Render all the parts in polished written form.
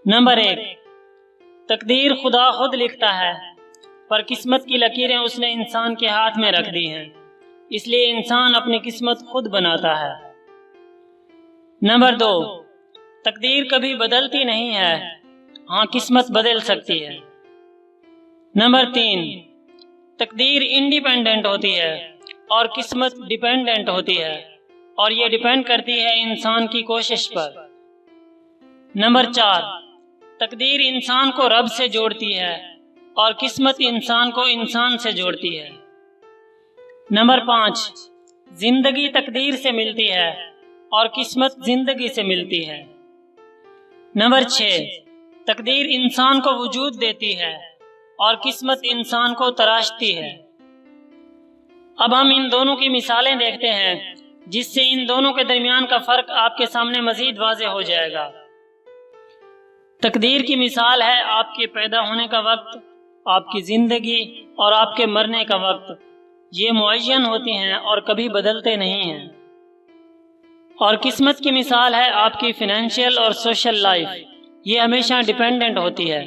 Number 1، تقدیر خدا خود لکھتا ہے، پر قسمت کی لکیریں اس نے انسان کے ہاتھ میں رکھ دی ہیں، اس لیے انسان اپنی قسمت خود بناتا ہے۔ نمبر 2، تقدیر کبھی بدلتی نہیں ہے، ہاں قسمت بدل سکتی ہے۔ نمبر 3، تقدیر انڈیپینڈنٹ ہوتی ہے اور قسمت ڈیپینڈنٹ ہوتی ہے، اور یہ ڈیپینڈ کرتی ہے انسان کی کوشش پر۔ نمبر 4، تقدیر انسان کو رب سے جوڑتی ہے اور قسمت انسان کو انسان سے جوڑتی ہے۔ نمبر 5، زندگی تقدیر سے ملتی ہے اور قسمت زندگی سے ملتی ہے۔ نمبر 6، تقدیر انسان کو وجود دیتی ہے اور قسمت انسان کو تراشتی ہے۔ اب ہم ان دونوں کی مثالیں دیکھتے ہیں، جس سے ان دونوں کے درمیان کا فرق آپ کے سامنے مزید واضح ہو جائے گا۔ تقدیر کی مثال ہے آپ کے پیدا ہونے کا وقت، آپ کی زندگی اور آپ کے مرنے کا وقت۔ یہ معین ہوتے ہیں اور کبھی بدلتے نہیں ہیں۔ اور قسمت کی مثال ہے آپ کی فائنینشیل اور سوشل لائف، یہ ہمیشہ ڈیپینڈنٹ ہوتی ہے۔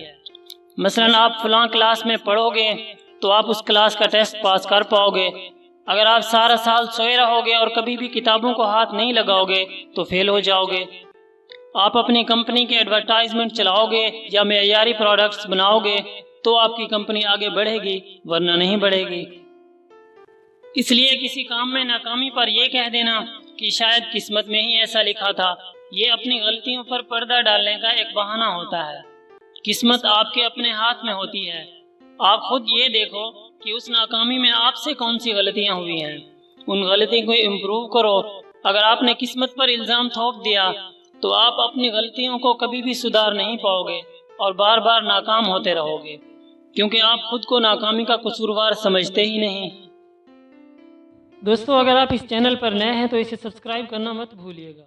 مثلا آپ فلاں کلاس میں پڑھو گے تو آپ اس کلاس کا ٹیسٹ پاس کر پاؤ گے، اگر آپ سارا سال سوئے رہو گے اور کبھی بھی کتابوں کو ہاتھ نہیں لگاؤ گے تو فیل ہو جاؤ گے۔ آپ اپنی کمپنی کے ایڈورٹائزمنٹ چلاؤ گے یا معیاری پروڈکٹس بناؤ گے تو آپ کی کمپنی آگے بڑھے گی، ورنہ نہیں بڑھے گی۔ اس لیے کسی کام میں ناکامی پر یہ کہہ دینا کہ شاید قسمت میں ہی ایسا لکھا تھا، یہ اپنی غلطیوں پر پردہ ڈالنے کا ایک بہانہ ہوتا ہے۔ قسمت آپ کے اپنے ہاتھ میں ہوتی ہے۔ آپ خود یہ دیکھو کہ اس ناکامی میں آپ سے کون سی غلطیاں ہوئی ہیں، ان غلطیوں کو امپروو کرو۔ اگر آپ نے قسمت پر الزام تھوپ دیا تو آپ اپنی غلطیوں کو کبھی بھی سدھار نہیں پاؤ گے اور بار بار ناکام ہوتے رہو گے، کیونکہ آپ خود کو ناکامی کا قصوروار سمجھتے ہی نہیں۔ دوستو، اگر آپ اس چینل پر نئے ہیں تو اسے سبسکرائب کرنا مت بھولیے گا۔